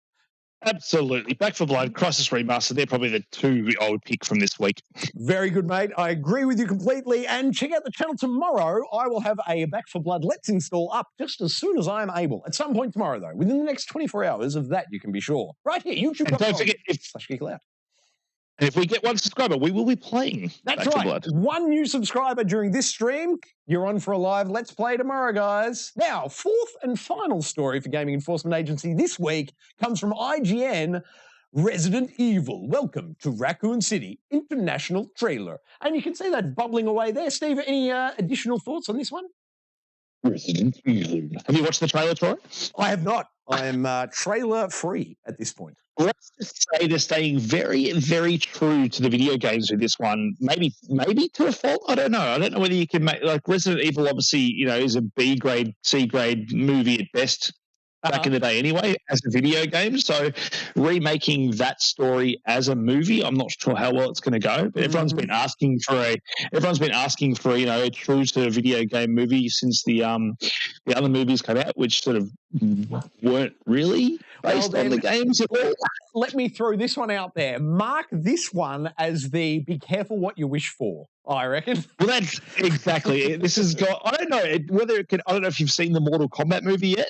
Absolutely. Back 4 Blood, Crysis Remastered, they're probably the two I would pick from this week. Very good, mate. I agree with you completely. And check out the channel tomorrow. I will have a Back 4 Blood Let's Install up just as soon as I am able. At some point tomorrow, though. Within the next 24 hours of that, you can be sure. Right here, YouTube. And don't forget, if we get one subscriber, we will be playing. That's right. One new subscriber during this stream. You're on for a live Let's Play tomorrow, guys. Now, fourth and final story for Gaming Enforcement Agency this week comes from IGN. Resident Evil, welcome to Raccoon City International Trailer. And you can see that bubbling away there. Steve, any additional thoughts on this one? Resident Evil. Have you watched the trailer, Troy? I have not. I am trailer free at this point. Let's just say they're staying very, very true to the video games with this one. Maybe to a fault. I don't know. I don't know whether you can make like Resident Evil. Obviously, is a B grade, C grade movie at best. Back in the day anyway, as a video game. So remaking that story as a movie, I'm not sure how well it's going to go. But everyone's been asking for a true to video game movie since the other movies came out, which sort of weren't really based on the games at all. Let me throw this one out there. Mark this one as the be careful what you wish for, I reckon. Well, that's exactly. This has got, I don't know if you've seen the Mortal Kombat movie yet.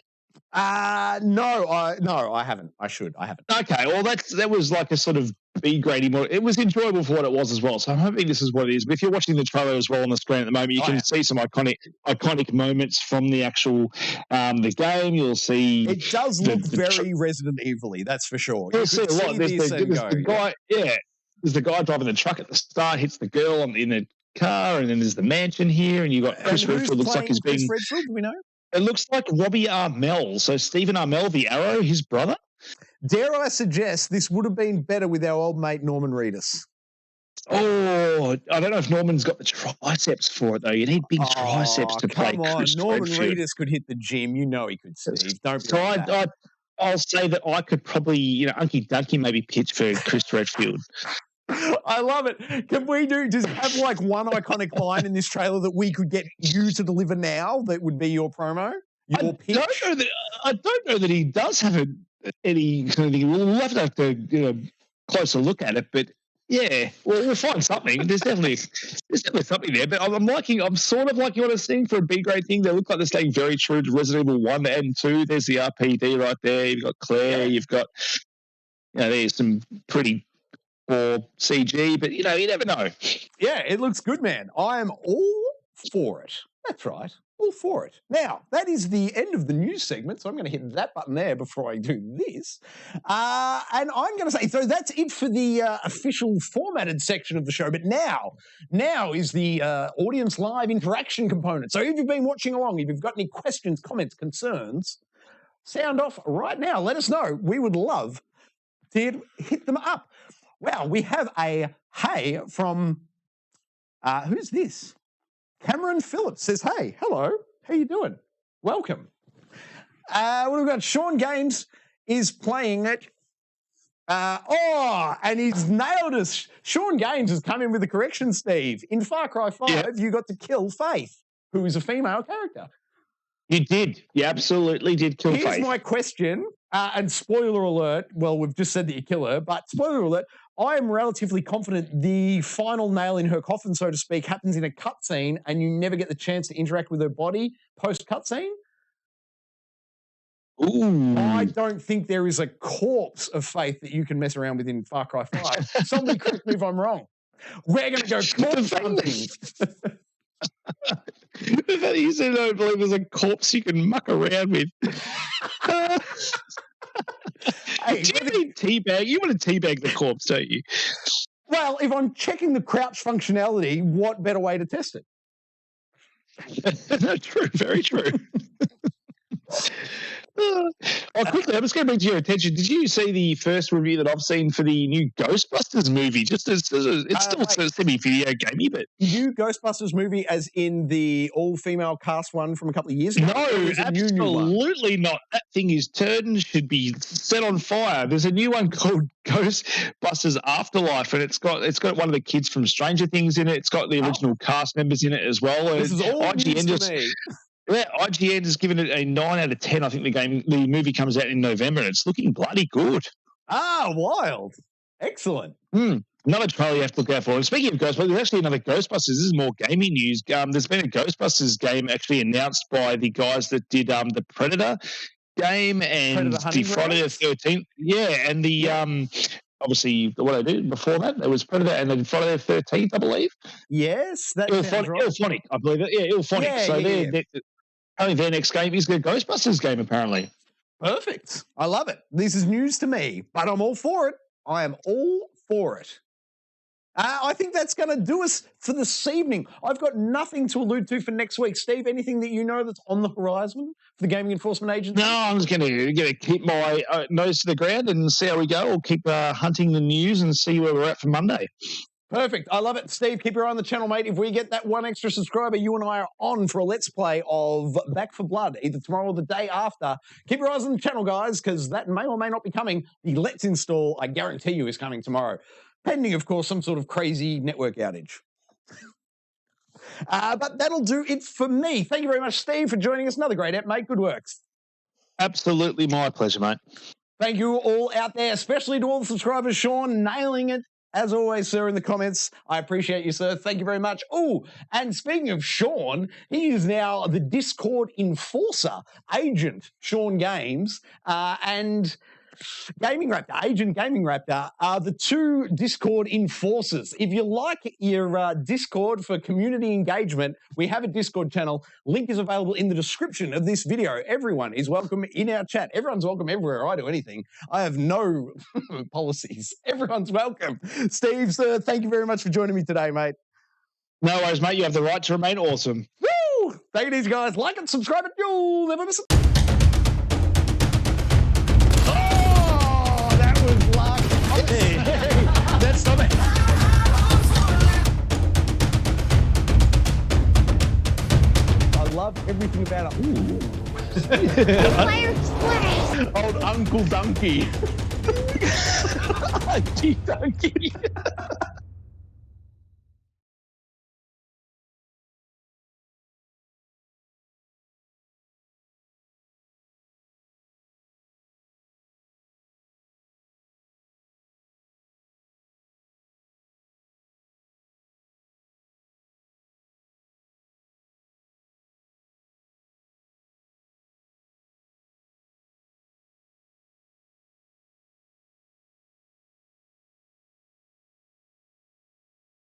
No, I haven't. I haven't. Okay, well, that was like a sort of B grade. It was enjoyable for what it was as well. So I'm hoping this is what it is. But if you're watching the trailer as well on the screen at the moment, you can see some iconic moments from the actual the game. You'll see it does look very Resident Evil-y, that's for sure. You'll see a lot. There's the guy, there's the guy driving the truck at the start, hits the girl in the car, and then there's the mansion here, and you got Chris Redfield. Looks like he's being. Chris Redfield, do we know? It looks like Robbie Armell. So Stephen Armell, the Arrow, his brother. Dare I suggest this would have been better with our old mate Norman Reedus? Oh, I don't know if Norman's got the triceps for it, though. You need big triceps to play Chris Norman Redfield. Reedus could hit the gym. You know he could, Steve. Don't be I'll say that I could probably, Unky Dunky maybe pitch for Chris Redfield. I love it. Can we just have like one iconic line in this trailer that we could get you to deliver now that would be your promo? Your pitch? I don't know that he does have any kind of thing. We'll have to closer look at it, but yeah, we'll find something. There's definitely something there. But I'm sort of liking what I'm seeing for a B grade thing. They look like they're staying very true to Resident Evil 1 and 2. There's the RPD right there. You've got Claire. You've got there's some pretty or CG, but you never know. Yeah, it looks good, man. I am all for it. That's right. All for it. Now, that is the end of the news segment, so I'm going to hit that button there before I do this. And I'm going to say, so that's it for the official formatted section of the show, but now is the audience live interaction component. So if you've been watching along, if you've got any questions, comments, concerns, sound off right now. Let us know. We would love to hit them up. Wow, we have a hey from, who's this? Cameron Phillips says, hey, hello, how you doing? Welcome. What have we got? Sean Games is playing it. And he's nailed us. Sean Games has come in with a correction, Steve. In Far Cry 5, you got to kill Faith, who is a female character. You did. You absolutely did kill Faith. Here's my question, and spoiler alert, well, we've just said that you kill her, but spoiler alert, I am relatively confident the final nail in her coffin, so to speak, happens in a cutscene and you never get the chance to interact with her body post-cutscene. Ooh. I don't think there is a corpse of Faith that you can mess around with in Far Cry 5. Somebody correct me if I'm wrong. We're going to go corpse hunting. You said I don't believe there's a corpse you can muck around with. Hey, do you mean teabag? You want to teabag the corpse, don't you? Well, if I'm checking the crouch functionality, what better way to test it? No, true, very true. Quickly, I'm just going to bring to your attention. Did you see the first review that I've seen for the new Ghostbusters movie? Just as it's still semi-video gamey, but new Ghostbusters movie, as in the all-female cast one from a couple of years ago. No, absolutely not. That thing is turned, should be set on fire. There's a new one called Ghostbusters Afterlife, and it's got one of the kids from Stranger Things in it. It's got the original cast members in it as well. This is all IGN news to me. Yeah, IGN has given it a 9 out of 10. I think the movie comes out in November, and it's looking bloody good. Wild. Excellent. Another trailer you have to look out for. And speaking of Ghostbusters, there's actually another Ghostbusters. This is more gaming news. There's been a Ghostbusters game actually announced by the guys that did the Predator game and the Friday the 13th. Yeah, and the obviously what I did before that, there was Predator and then Friday the 13th, I believe. Yes, that sounds right. Ilphonic, I believe it. Yeah, Ilphonic. Only their next game is the Ghostbusters game, apparently. Perfect. I love it. This is news to me, but I'm all for it. I am all for it. I think that's going to do us for this evening. I've got nothing to allude to for next week. Steve, anything that you know that's on the horizon for the Gaming Enforcement Agency? No, I'm just going to keep my nose to the ground and see how we go. We'll keep hunting the news and see where we're at for Monday. Perfect. I love it. Steve, keep your eye on the channel, mate. If we get that one extra subscriber, you and I are on for a Let's Play of Back for Blood, either tomorrow or the day after. Keep your eyes on the channel, guys, because that may or may not be coming. The Let's Install, I guarantee you, is coming tomorrow. Pending, of course, some sort of crazy network outage. But that'll do it for me. Thank you very much, Steve, for joining us. Another great ep, mate. Good works. Absolutely my pleasure, mate. Thank you all out there, especially to all the subscribers. Sean, nailing it. As always, sir, in the comments, I appreciate you, sir. Thank you very much. Oh, and speaking of Sean, he is now the Discord enforcer, agent Sean Games, and Gaming Raptor, Agent Gaming Raptor are the two Discord enforcers. If you like your Discord for community engagement, we have a Discord channel. Link is available in the description of this video. Everyone is welcome in our chat. Everyone's welcome everywhere I do anything. I have no policies. Everyone's welcome. Steve, sir, thank you very much for joining me today, mate. No worries, mate. You have the right to remain awesome. Woo! Take it easy, guys. Like and subscribe, and you'll never miss it. Hey, that's not it. I love everything about it. Old Uncle Donkey. Donkey.